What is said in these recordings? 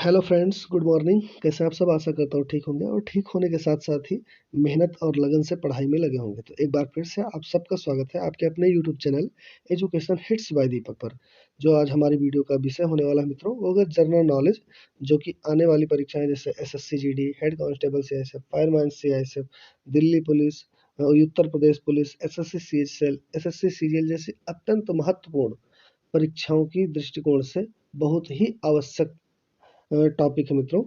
Hello friends, good morning. कैसे आप सब? आशा करता हूँ ठीक होंगे और ठीक होने के साथ साथ ही मेहनत और लगन से पढ़ाई में लगे होंगे। तो एक बार फिर से आप सबका स्वागत है आपके अपने YouTube channel education hits by Deepak पर। जो आज हमारी वीडियो का विषय होने वाला है मित्रों, वो होगा जनरल नॉलेज, जो कि आने वाली परीक्षाएं जैसे SSC GD, head constable CISF, fireman CISF, Delhi police, Uttar Pradesh police, SSC CHL, SSC CGL जैसी अत्यंत महत्वपूर्ण परीक्षाओं की दृष्टिकोण से बहुत ही आवश्यक टॉपिक है मित्रों।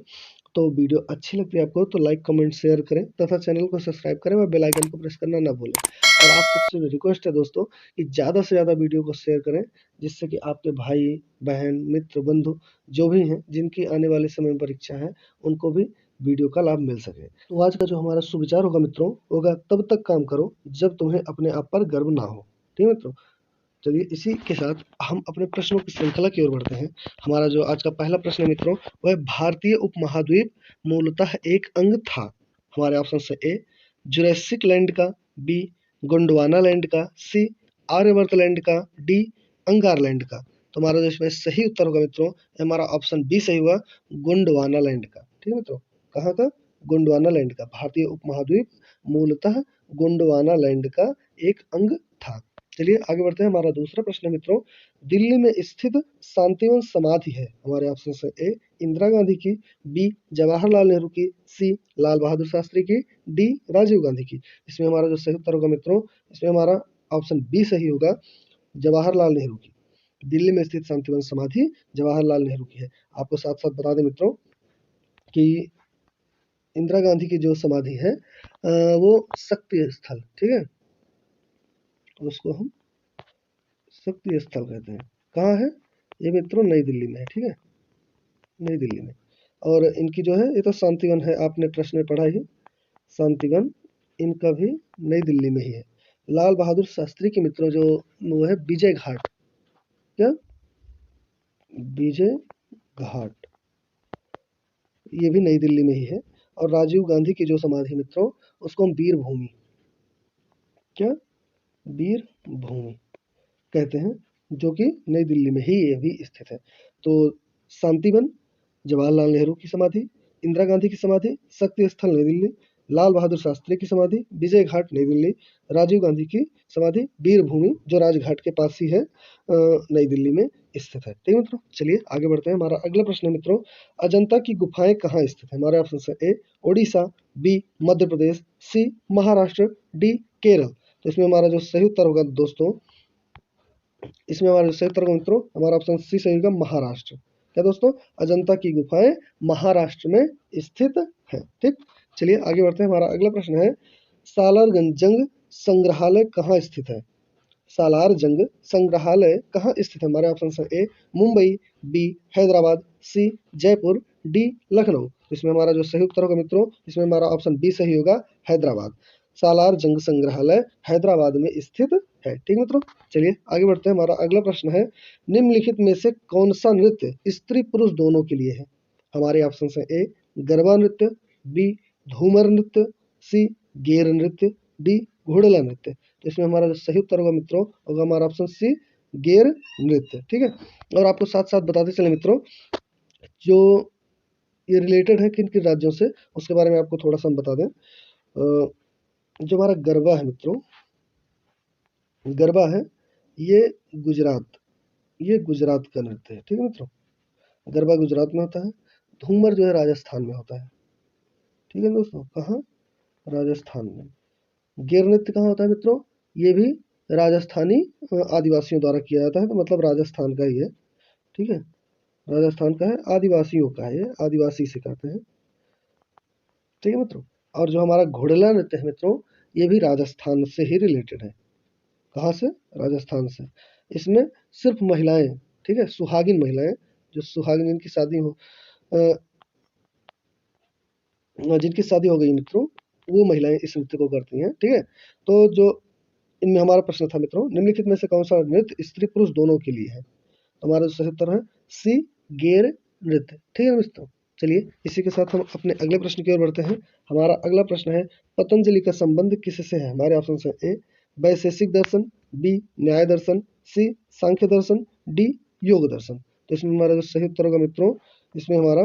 तो वीडियो अच्छी लगती है आपको तो लाइक कमेंट शेयर करें तथा चैनल को सब्सक्राइब करें और बेल आइकन को प्रेस करना ना भूलें। और आप सबसे रिक्वेस्ट है दोस्तों कि ज़्यादा से ज़्यादा वीडियो को शेयर करें, जिससे कि आपके भाई बहन मित्र बंधु जो भी हैं जिनकी आने वाले समय में परीक्षा है उनको भी वीडियो का लाभ मिल सके। तो आज का जो हमारा सुविचार होगा मित्रों, होगा तब तक काम करो जब तुम्हें अपने आप पर गर्व ना हो। ठीक है मित्रों, चलिए इसी के साथ हम अपने प्रश्नों की श्रृंखला की ओर बढ़ते हैं। हमारा जो आज का पहला प्रश्न है मित्रों, वह भारतीय उपमहाद्वीप मूलतः एक अंग था। हमारे ऑप्शन है ए जुरैसिक लैंड का, बी गोंडवाना लैंड का, सी आर्यवर्त लैंड का, डी अंगार लैंड का। तो हमारा जो इसमें सही उत्तर होगा मित्रों, हमारा ऑप्शन बी सही हुआ, गोंडवाना लैंड का। ठीक है मित्रों, कहाँ का? गोंडवाना लैंड का। भारतीय उपमहाद्वीप मूलतः गोंडवाना लैंड का एक अंग था। चलिए आगे बढ़ते हैं। हमारा दूसरा प्रश्न है मित्रों, दिल्ली में स्थित शांतिवन समाधि है। हमारे ऑप्शन है ए इंदिरा गांधी की, बी जवाहरलाल नेहरू की, सी लाल बहादुर शास्त्री की, डी राजीव गांधी की। इसमें हमारा जो सही उत्तर होगा मित्रों, इसमें हमारा ऑप्शन बी सही होगा, जवाहरलाल नेहरू की। दिल्ली में स्थित शांतिवन समाधि जवाहरलाल नेहरू की है। आपको साथ साथ बता दें मित्रों कि इंदिरा गांधी की जो समाधि है वो शक्ति स्थल, ठीक है, उसको हम शक्ति स्थल कहते हैं। कहाँ है ये मित्रों? नई दिल्ली में है। ठीक है, नई दिल्ली में। और इनकी जो है ये तो शांतिवन है, आपने प्रश्न में पढ़ा ही, शांतिवन इनका भी नई दिल्ली में ही है। लाल बहादुर शास्त्री की मित्रों जो वो है विजय घाट, क्या विजय घाट, ये भी नई दिल्ली में ही है। और राजीव गांधी की जो समाधि मित्रों, उसको हम वीर भूमि, क्या वीर भूमि कहते हैं, जो कि नई दिल्ली में ही ये भी स्थित है। तो शांतिवन जवाहरलाल नेहरू की समाधि, इंदिरा गांधी की समाधि शक्ति स्थल नई दिल्ली, लाल बहादुर शास्त्री की समाधि विजय घाट नई दिल्ली, राजीव गांधी की समाधि वीर भूमि जो राजघाट के पास ही है, नई दिल्ली में स्थित है। ठीक है मित्रों, चलिए आगे बढ़ते हैं। हमारा अगला प्रश्न है मित्रों, अजंता की गुफाएं कहाँ स्थित है? हमारे ऑप्शन है ए ओडिशा, बी मध्य प्रदेश, सी महाराष्ट्र, डी केरल। तो इसमें हमारा जो सही उत्तर होगा दोस्तों, इसमें हमारा सही उत्तर होगा मित्रों, हमारा ऑप्शन सी सही होगा, महाराष्ट्र। क्या दोस्तों? अजंता की गुफाएं महाराष्ट्र में स्थित है। ठीक, चलिए आगे बढ़ते हैं। हमारा अगला प्रश्न है, सालारगंज जंग संग्रहालय कहाँ स्थित है? सालार जंग संग्रहालय कहाँ स्थित है? हमारे ऑप्शन है ए मुंबई, बी हैदराबाद, सी जयपुर, डी लखनऊ। इसमें हमारा जो सही उत्तर होगा मित्रों, इसमें हमारा ऑप्शन बी सही होगा, हैदराबाद। सालार जंग संग्रहालय हैदराबाद में स्थित है। ठीक मित्रों, चलिए आगे बढ़ते हैं। हमारा अगला प्रश्न है, निम्नलिखित में से कौन सा नृत्य स्त्री पुरुष दोनों के लिए है? हमारे ऑप्शन है ए गरबा नृत्य, बी धूमर नृत्य, सी गेर नृत्य, डी घोड़ला नृत्य। तो इसमें हमारा जो सही उत्तर होगा मित्रों, होगा हमारा ऑप्शन सी गेर नृत्य। ठीक है, और आपको साथ साथ बताते चले मित्रों, जो ये रिलेटेड है किन किन राज्यों से, उसके बारे में आपको थोड़ा सा हम बता दें। जो हमारा गरबा है मित्रों, गरबा है ये गुजरात, ये गुजरात का नृत्य है। ठीक है मित्रों, गरबा गुजरात में होता है। धूमर जो है राजस्थान में होता है। ठीक है दोस्तों, कहाँ? राजस्थान में। गेर नृत्य कहाँ होता है मित्रों? ये भी राजस्थानी आदिवासियों द्वारा किया जाता है, तो मतलब राजस्थान का ही है। ठीक है, राजस्थान का है, आदिवासियों का है, ये आदिवासी से कहते हैं। ठीक है मित्रों, और जो हमारा घोड़ला नृत्य है मित्रों, ये भी राजस्थान से ही रिलेटेड है। कहाँ से? राजस्थान से। इसमें सिर्फ महिलाएं, ठीक है, सुहागिन महिलाएं, जो सुहागिन जिनकी शादी हो जिनकी शादी हो गई मित्रों, वो महिलाएं इस नृत्य को करती हैं। ठीक है, तो जो इनमें हमारा प्रश्न था मित्रों, निम्नलिखित में से कौन सा नृत्य स्त्री पुरुष दोनों के लिए है? हमारा जो सही उत्तर है सी गेर नृत्य। ठीक है मित्रों, चलिए इसी के साथ हम अपने अगले प्रश्न की ओर बढ़ते हैं। हमारा अगला प्रश्न है, पतंजलि का संबंध किससे है? हमारे ऑप्शन है ए वैशेषिक दर्शन, बी न्याय दर्शन, सी सांख्य दर्शन, डी योग दर्शन। तो इसमें हमारा जो सही उत्तर होगा मित्रों, इसमें हमारा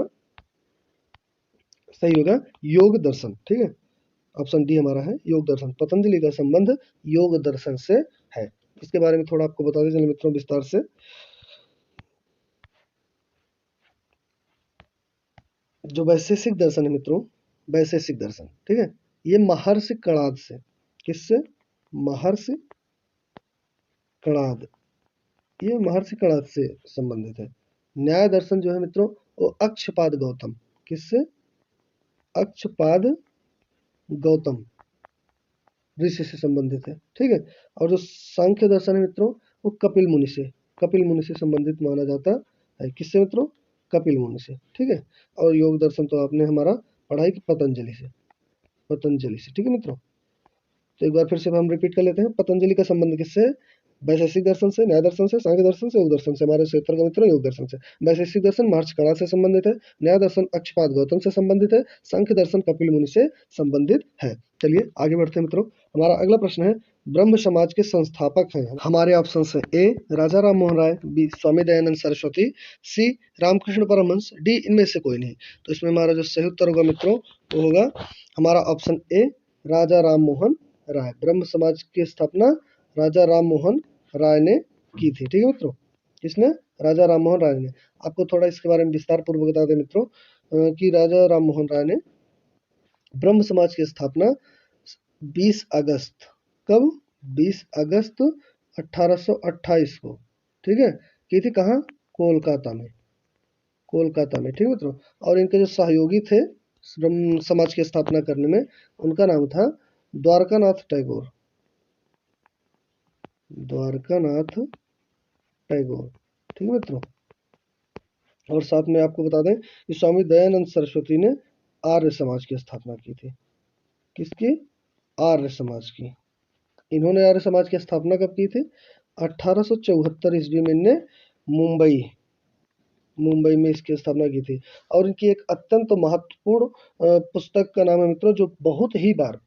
सही होगा योग दर्शन। ठीक है, ऑप्शन डी हमारा है योग दर्शन। पतंजलि का संबंध योग दर्शन से है। इसके बारे में थोड़ा आपको बताते चले मित्रों विस्तार से। जो वैशेषिक दर्शन है मित्रों, वैशेषिक दर्शन, ठीक है, ये महर्षि कणाद से, किससे? महर्षि कणाद, ये महर्षि कणाद से संबंधित है। न्याय दर्शन जो है मित्रों वो अक्षपाद गौतम, किससे? अक्षपाद गौतम ऋषि से संबंधित है। ठीक है, और जो सांख्य दर्शन है मित्रों वो कपिल मुनि से, कपिल मुनि से संबंधित माना जाता है। किससे मित्रों? कपिल मुनि से। ठीक है, और योग दर्शन तो आपने हमारा पढ़ाई की पतंजलि से, पतंजलि से। ठीक है मित्रों, तो एक बार फिर से हम रिपीट कर लेते हैं। पतंजलि का संबंध किससे है? वैशेषिक दर्शन से, न्याय दर्शन से, सांख्य दर्शन से, योग दर्शन से। हमारे क्षेत्र का मित्रों योग दर्शन से। वैशेषिक दर्शन महर्षि कणाद से संबंधित है, न्याय दर्शन अक्षपाद गौतम से संबंधित है, सांख्य दर्शन कपिल मुनि से संबंधित है। चलिए आगे बढ़ते हैं मित्रों। हमारा अगला प्रश्न है, ब्रह्म समाज के संस्थापक हैं। हमारे ऑप्शन है ए राजा राम मोहन राय, बी स्वामी दयानंद सरस्वती, सी रामकृष्ण परमहंस, डी इनमें से कोई नहीं। तो इसमें हमारा जो सही उत्तर होगा मित्रों वो होगा हमारा ऑप्शन ए राजा राम मोहन राय। ब्रह्म समाज की स्थापना राजा राम मोहन राय ने की थी। ठीक है मित्रों, किसने? राजा राम मोहन राय ने। आपको थोड़ा इसके बारे में विस्तार पूर्वक बता दें मित्रों कि राजा राम मोहन राय ने ब्रह्म समाज की स्थापना 20 अगस्त, कब? 20 अगस्त 1828 को, ठीक है, की थी। कहाँ? कोलकाता में, कोलकाता में। ठीक है मित्रों, और इनके जो सहयोगी थे ब्रह्म समाज की स्थापना करने में, उनका नाम था द्वारकानाथ टैगोर, द्वारकानाथ टैगोर। ठीक है मित्रों, और साथ में आपको बता दें कि स्वामी दयानंद सरस्वती ने आर्य समाज की स्थापना की थी। किसकी? आर्य समाज की। इन्होंने आर्य समाज की स्थापना कब की थी? 1874 ईस्वी में इनने मुंबई, मुंबई में इसकी स्थापना की थी। और इनकी एक अत्यंत महत्वपूर्ण पुस्तक का नाम है मित्रों, जो बहुत ही बार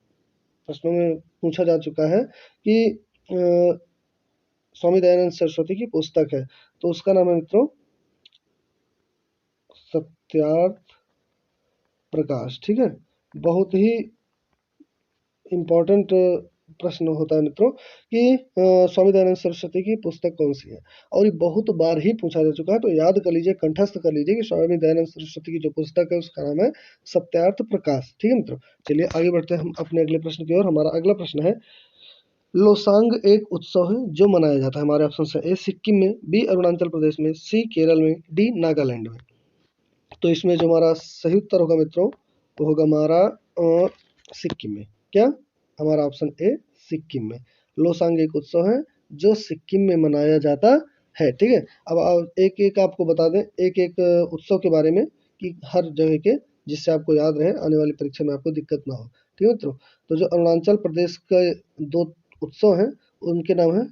प्रश्नों में पूछा जा चुका है कि स्वामी दयानंद सरस्वती की पुस्तक है, तो उसका नाम है मित्रों सत्यार्थ प्रकाश। ठीक है, बहुत ही इम्पोर्टेंट प्रश्न होता है मित्रों कि स्वामी दयानंद सरस्वती की पुस्तक कौन सी है, और ये बहुत बार ही पूछा जा चुका है। तो याद कर लीजिए, कंठस्थ कर लीजिए कि स्वामी दयानंद सरस्वती की जो पुस्तक है उसका नाम है सत्यार्थ प्रकाश। ठीक है मित्रों, चलिए आगे बढ़ते हैं हम अपने अगले प्रश्न की ओर। हमारा अगला प्रश्न है, लोसांग एक उत्सव है जो मनाया जाता है। हमारे ऑप्शन है ए सिक्किम में, बी अरुणाचल प्रदेश में, सी केरल में, डी नागालैंड में। तो इसमें जो हमारा सही उत्तर होगा मित्रों वो होगा हमारा सिक्किम में। क्या? हमारा ऑप्शन ए सिक्किम में। लोसांग एक उत्सव है जो सिक्किम में मनाया जाता है। ठीक है, अब एक एक आपको बता दें एक एक उत्सव के बारे में कि हर जगह के, जिससे आपको याद रहे आने वाली परीक्षा में आपको दिक्कत ना हो। ठीक है मित्रों, तो जो अरुणाचल प्रदेश के दो उत्सव हैं उनके नाम है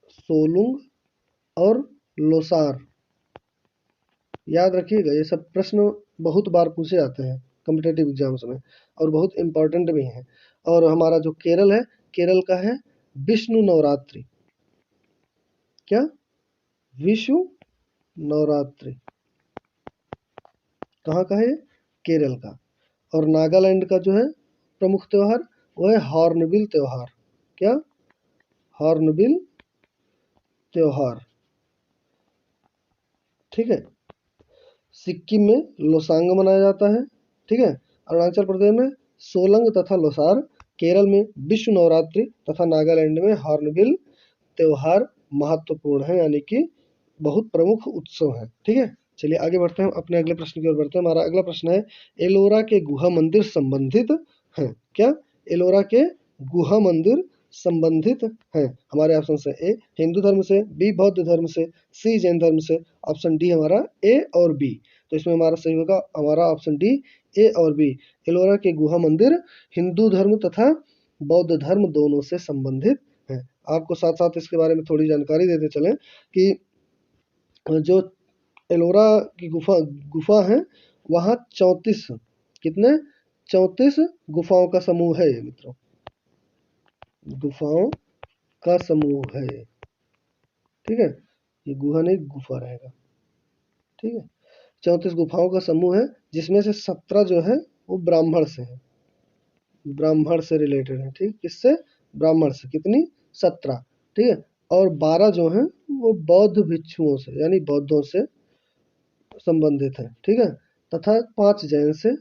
सोलुंग और लोसार। याद रखिएगा, ये सब प्रश्न बहुत बार पूछे जाते हैं कॉम्पिटेटिव एग्जाम्स में और बहुत इंपॉर्टेंट भी हैं। और हमारा जो केरल है, केरल का है विष्णु नवरात्रि। क्या? विष्णु नवरात्रि। कहाँ का है? केरल का। और नागालैंड का जो है प्रमुख त्योहार वो है हॉर्नबिल त्योहार। क्या? हॉर्नबिल त्योहार। ठीक है, सिक्किम में लोसांग मनाया जाता है। ठीक है, अरुणाचल प्रदेश में सोलंग तथा लोसार, केरल में विश्व नवरात्रि तथा नागालैंड में हॉर्नबिल त्योहार महत्वपूर्ण है, यानी कि बहुत प्रमुख उत्सव है। ठीक है, चलिए आगे बढ़ते हैं, अपने अगले प्रश्न की ओर बढ़ते हैं। हमारा अगला प्रश्न है, एलोरा के गुहा मंदिर संबंधित हैं। क्या? एलोरा के गुहा मंदिर संबंधित हैं। हमारे ऑप्शन है ए हिंदू धर्म से, बी बौद्ध धर्म से, सी जैन धर्म से, ऑप्शन डी हमारा ए और बी। तो इसमें हमारा सही होगा हमारा ऑप्शन डी, ए और बी। एलोरा के गुहा मंदिर हिंदू धर्म तथा बौद्ध धर्म दोनों से संबंधित है। आपको साथ साथ इसके बारे में थोड़ी जानकारी देते चलें कि जो एलोरा की गुफा गुफा है वहाँ 34, कितने? 34 गुफाओं का समूह है ये मित्रों, गुफाओं का समूह है। ठीक है, ये गुहा नहीं गुफा रहेगा। ठीक है, 34 गुफाओं का समूह है, जिसमें से 17 जो है वो ब्राह्मण से है, ब्राह्मण से रिलेटेड है। ठीक, किससे? ब्राह्मण से। कितनी? 17। ठीक है, और 12 जो है वो बौद्ध भिक्षुओं से यानी बौद्धों से संबंधित है। ठीक है, तथा 5 जैन से,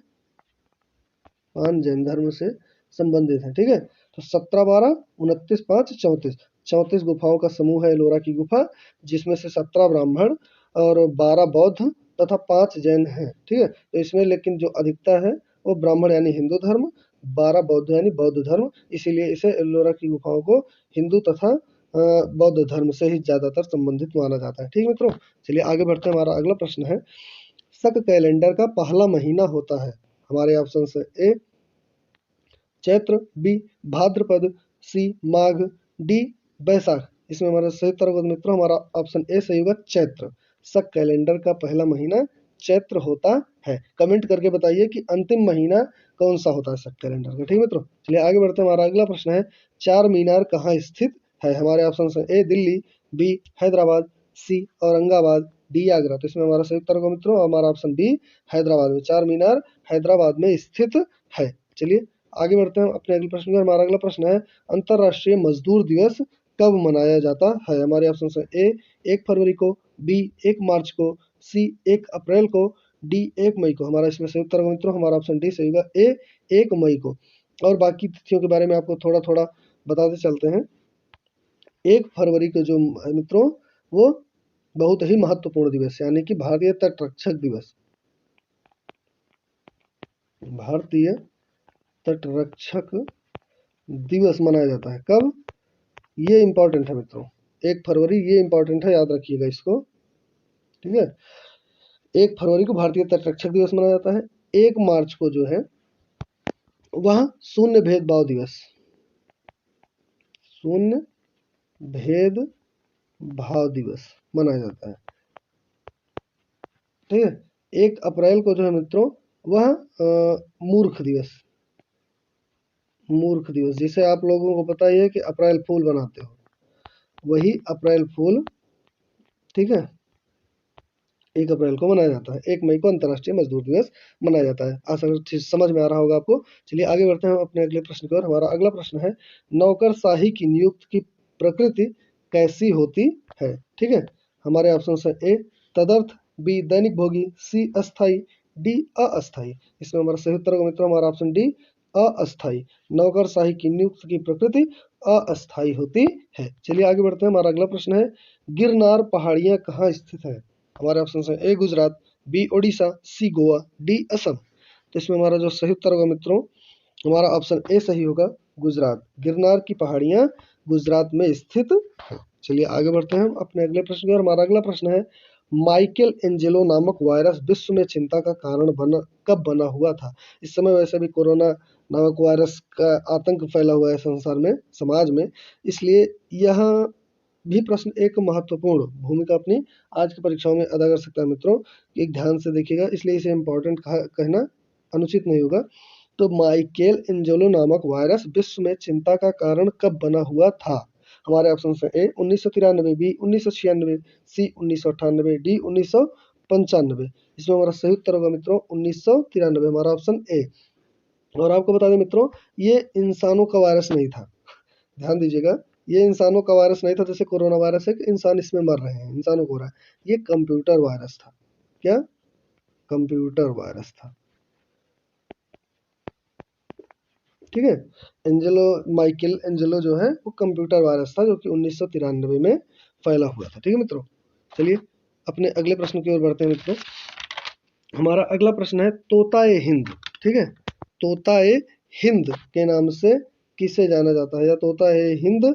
5 जैन धर्म से संबंधित है। ठीक है, तो 17 12 29 5 34 34 गुफाओं का समूह है एलोरा की गुफा, जिसमें से 17 ब्राह्मण और 12 बौद्ध तथा 5 जैन हैं। ठीक है, तो इसमें लेकिन जो अधिकता है वो ब्राह्मण यानी हिंदू धर्म, 12 बौद्ध यानी बौद्ध धर्म, इसीलिए इसे एलोरा की गुफाओं को हिंदू तथा बौद्ध धर्म से ही ज्यादातर संबंधित माना जाता है। ठीक मित्रों, चलिए आगे बढ़ते हैं। हमारा अगला प्रश्न है, शक कैलेंडर का पहला महीना होता है। हमारे ऑप्शन है ए चैत्र, बी भाद्रपद, सी माघ, डी बैसाख। इसमें हमारा सही उत्तर होगा मित्रों, हमारा ऑप्शन ए सही होगा चैत्र। शक कैलेंडर का पहला महीना चैत्र होता है। कमेंट करके बताइए कि अंतिम महीना कौन सा होता है शक कैलेंडर का। ठीक मित्रों, चलिए आगे बढ़ते हैं। हमारा अगला प्रश्न है, चार मीनार कहाँ स्थित है। हमारे ऑप्शन है ए दिल्ली, बी हैदराबाद, सी औरंगाबाद, डी आगरा। तो इसमें हमारा सही उत्तर होगा मित्रों, हमारा ऑप्शन बी हैदराबाद में। चार मीनार हैदराबाद में स्थित है। चलिए आगे बढ़ते हैं अपने अगले प्रश्न पर। हमारा अगला प्रश्न है, अंतर्राष्ट्रीय मजदूर दिवस कब मनाया जाता है। हमारे ऑप्शन है ए 1 फरवरी को, बी 1 मार्च को, सी 1 अप्रैल को, डी 1 मई को। हमारा इसमें सही उत्तर होगा मित्रों, हमारा ऑप्शन डी सही होगा, ए 1 मई को। और बाकी तिथियों के बारे में आपको थोड़ा थोड़ा बताते चलते हैं। 1 फरवरी को जो है मित्रों, वो बहुत ही महत्वपूर्ण दिवस यानी कि भारतीय तटरक्षक दिवस, भारतीय तटरक्षक दिवस मनाया जाता है। कब? ये इंपॉर्टेंट है मित्रों, 1 फरवरी, ये इंपॉर्टेंट है, याद रखिएगा इसको। ठीक है, 1 फरवरी को भारतीय तटरक्षक दिवस मनाया जाता है। 1 मार्च को जो है वह शून्य भेदभाव दिवस, शून्य भेदभाव दिवस मनाया जाता है। ठीक है, 1 अप्रैल को जो है मित्रों वह मूर्ख दिवस, मूर्ख दिवस, जिसे आप लोगों को पता ही है कि अप्रैल फूल बनाते हो, वही अप्रैल फूल। ठीक है, 1 अप्रैल को मनाया जाता है। 1 मई को अंतर्राष्ट्रीय मजदूर दिवस मनाया जाता है। आशा करती समझ में आ रहा होगा आपको। चलिए आगे बढ़ते हैं अपने अगले प्रश्न की ओर। हमारा अगला प्रश्न है, नौकरशाही की नियुक्ति की प्रकृति कैसी होती है। ठीक है, हमारे ऑप्शन है ए तदर्थ, बी दैनिक भोगी, सी अस्थाई, डी अस्थाई। इसमें हमारा सही उत्तर होगा मित्रों, हमारा ऑप्शन डी अस्थाई। नौकरशाही की नियुक्ति की प्रकृति अस्थाई होती है। चलिए आगे बढ़ते हैं। हमारा अगला प्रश्न है, गिरनार पहाड़ियां कहाँ स्थित है। हमारे ऑप्शन है ए गुजरात, बी ओडिशा, सी गोवा, डी असम। तो इसमें हमारा जो सही उत्तर होगा मित्रों, हमारा ऑप्शन ए सही होगा, गुजरात। गिरनार की पहाड़ियां गुजरात में स्थित है। चलिए आगे बढ़ते हैं हम अपने अगले प्रश्न की ओर। हमारा अगला प्रश्न है, माइकल एंजेलो नामक वायरस विश्व में चिंता का कारण कब बना हुआ था। इस समय वैसे भी कोरोना नामक वायरस का आतंक फैला हुआ है संसार में, समाज में, इसलिए यह भी प्रश्न एक महत्वपूर्ण भूमिका अपनी आज की परीक्षाओं में अदा कर सकता है मित्रों। एक ध्यान से देखिएगा, इसलिए इसे इम्पोर्टेंट कहना अनुचित नहीं होगा। तो माइकेल एंजेलो नामक वायरस विश्व में चिंता का कारण कब बना हुआ था। हमारे ऑप्शन है ए 1993, बी 1996, सी 1998, डी 1995। इसमें हमारा सही उत्तर होगा मित्रों 1993, हमारा ऑप्शन ए। और आपको बता दें मित्रों, ये इंसानों का वायरस नहीं था, ध्यान दीजिएगा, ये इंसानों का वायरस नहीं था। जैसे कोरोना वायरस है कि इंसान इसमें मर रहे हैं, इंसानों को हो रहा है, ये कंप्यूटर वायरस था। क्या? कंप्यूटर वायरस था। ठीक है, एंजेलो, माइकल एंजेलो जो है वो कंप्यूटर वायरस था, जो कि 1993 में फैला हुआ था। ठीक है मित्रों, चलिए अपने अगले प्रश्न की ओर बढ़ते हैं मित्रों। हमारा अगला प्रश्न है, तोताए हिंद। ठीक है, तोताए हिंद के नाम से किसे जाना जाता है, या तोताए हिंद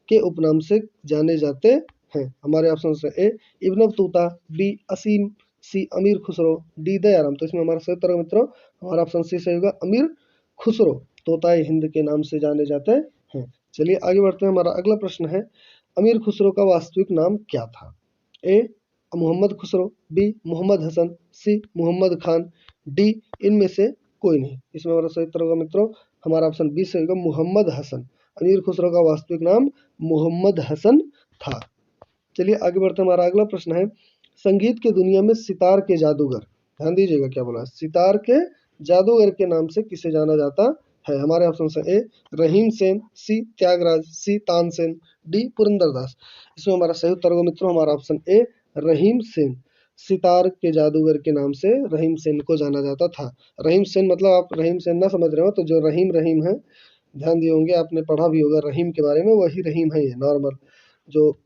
के उपनाम से जाने जाते हैं। हमारे ऑप्शन है ए इब्न बतूता, बी असीम, सी अमीर खुसरो, डी दयाराम। तो इसमें हमारा सही उत्तर मित्रों, हमारा ऑप्शन सी सही होगा, अमीर खुसरो तोताए हिंद के नाम से जाने जाते हैं। चलिए आगे बढ़ते हैं। हमारा अगला प्रश्न है, अमीर खुसरो का वास्तविक नाम क्या था। ए मोहम्मद खुसरो, बी मोहम्मद हसन, सी मोहम्मद खान, डी इनमें से कोई नहीं। इसमें हमारा सही उत्तर होगा मित्रों, हमारा ऑप्शन बी सही होगा, मोहम्मद हसन। अमीर खुसरो का वास्तविक नाम मोहम्मद हसन था। चलिए आगे बढ़ते हैं। हमारा अगला प्रश्न है, संगीत की दुनिया में सितार के जादूगर, ध्यान दीजिएगा क्या बोला, सितार के जादूगर के नाम से किसे जाना जाता है? हमारे ऑप्शन है ए रहीम सेन, सी त्यागराज, सी तानसेन, डी पुरंदरदास। इसमें हमारा सही उत्तर होगा मित्रों हमारा ऑप्शन ए रहीम सेन। सितार के जादूगर के नाम से रहीम सेन को जाना जाता था। रहीम सेन मतलब आप रहीम सेन ना समझ रहे हो तो जो रहीम रहीम है, ध्यान दिए होंगे आपने, पढ़ा भी होगा रहीम के बारे में, वही रहीम है ये नॉर्मल, जो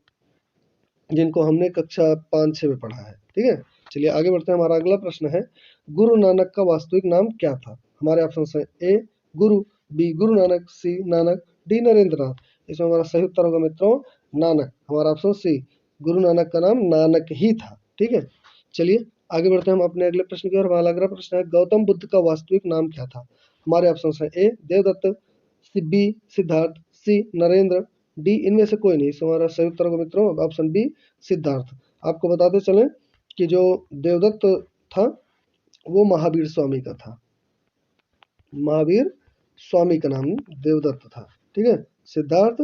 जिनको हमने कक्षा 5-6 में पढ़ा है। ठीक है, चलिए आगे बढ़ते हैं। हमारा अगला प्रश्न है गुरु नानक का वास्तविक नाम क्या था? हमारे ऑप्शन है ए गुरु, बी गुरु नानक, सी नानक, डी नरेंद्र नाथ। इसमें हमारा सही उत्तर होगा मित्रों नानक, हमारा ऑप्शन सी, गुरु नानक का नाम नानक ही था। ठीक है, चलिए आगे बढ़ते हैं हम अपने अगले प्रश्न की ओर। हमारा अगला प्रश्न है गौतम बुद्ध का वास्तविक नाम क्या था? हमारे ऑप्शन है ए देवदत्त, बी सिद्धार्थ, सी नरेंद्र, डी इनमें से कोई नहीं। इसमें हमारा सही उत्तर होगा मित्रों ऑप्शन बी सिद्धार्थ। आपको बताते चलें कि जो देवदत्त था वो महावीर स्वामी का था, महावीर स्वामी का नाम देवदत्त था। ठीक है, सिद्धार्थ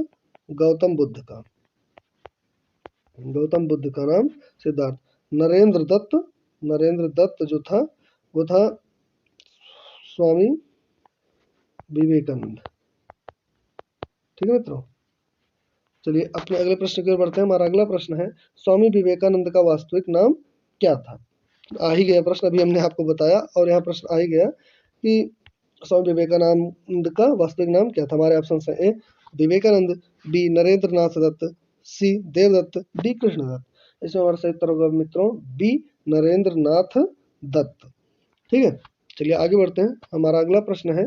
गौतम बुद्ध का, गौतम बुद्ध का नाम सिद्धार्थ। नरेंद्र दत्त, नरेंद्र दत्त जो था वो था स्वामी विवेकानंद। ठीक है मित्रों, चलिए अपने अगले प्रश्न की ओर बढ़ते हैं। हमारा अगला प्रश्न है स्वामी विवेकानंद का वास्तविक नाम क्या था? आ ही गया प्रश्न, अभी हमने आपको बताया और यहाँ प्रश्न आ ही गया कि स्वामी विवेकानंद का वास्तविक नाम क्या था? हमारे ऑप्शन है ए विवेकानंद, बी नरेंद्र नाथ दत्त, सी देवदत्त, डी कृष्णदत्त। इसमें हमारा सही उत्तर होगा मित्रों बी नरेंद्र नाथ दत्त। ठीक है, चलिए आगे बढ़ते हैं। हमारा अगला प्रश्न है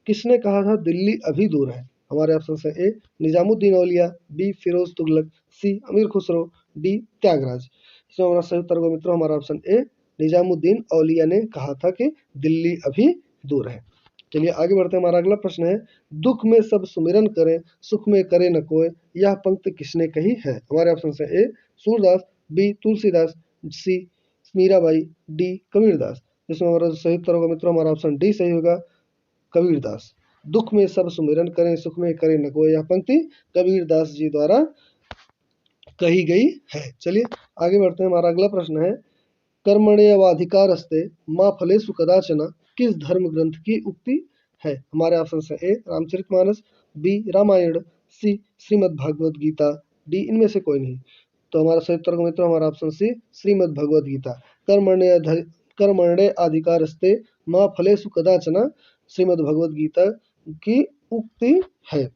किसने कहा था दिल्ली अभी दूर है? हमारे ऑप्शन है ए निजामुद्दीन औलिया, बी फिरोज तुगलक, सी अमीर खुसरो, डी त्यागराज। इसमें हमारा सही उत्तर होगा मित्रों हमारा ऑप्शन ए निजामुद्दीन औलिया ने कहा था कि दिल्ली अभी दूर है। चलिए आगे बढ़ते हैं। हमारा अगला प्रश्न है दुख में सब सुमिरन करें सुख में करे न कोय, यह पंक्ति किसने कही है? हमारे ऑप्शन है ए सूरदास, बी तुलसीदास, सी मीराबाई, डी कबीरदास। जिसमें हमारा सही उत्तर होगा मित्रों हमारा ऑप्शन डी सही होगा, कबीरदास। दुख में सब सुमिरन करें सुख में करे न कोय, यह पंक्ति कबीरदास जी द्वारा कही गई है। चलिए आगे बढ़ते हैं। हमारा अगला प्रश्न है कर्मण्येवाधिकारस्ते मा फलेषु कदाचन किस धर्म ग्रंथ की उक्ति है? हमारे ऑप्शन है ए रामचरितमानस, बी रामायण, सी श्रीमद् भागवत गीता, डी इनमें से कोई नहीं। तो हमारा सही उत्तर मित्रों हमारा ऑप्शन सी श्रीमद् भगवत गीता। कर्मण्य अधिकारस्ते माँ फलेषु कदाचन श्रीमद् भगवत गीता की उक्ति है।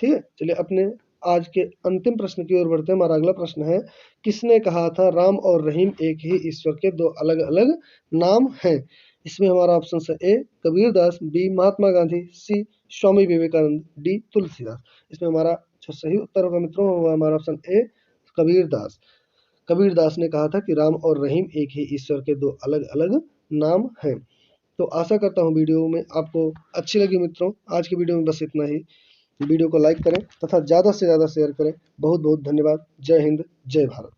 ठीक है, चलिए अपने आज के अंतिम प्रश्न की ओर बढ़ते हैं। हमारा अगला प्रश्न है किसने कहा था राम और रहीम एक ही ईश्वर के दो अलग अलग नाम हैं? इसमें हमारा ऑप्शन है ए कबीरदास, बी महात्मा गांधी, सी स्वामी विवेकानंद, डी तुलसीदास। इसमें हमारा जो सही उत्तर होगा मित्रों वो हमारा ऑप्शन ए कबीरदास। कबीरदास ने कहा था कि राम और रहीम एक ही ईश्वर के दो अलग अलग नाम हैं। तो आशा करता हूँ वीडियो में आपको अच्छी लगी मित्रों। आज की वीडियो में बस इतना ही। वीडियो को लाइक करें तथा ज़्यादा से ज़्यादा शेयर करें। बहुत बहुत धन्यवाद। जय हिंद, जय भारत।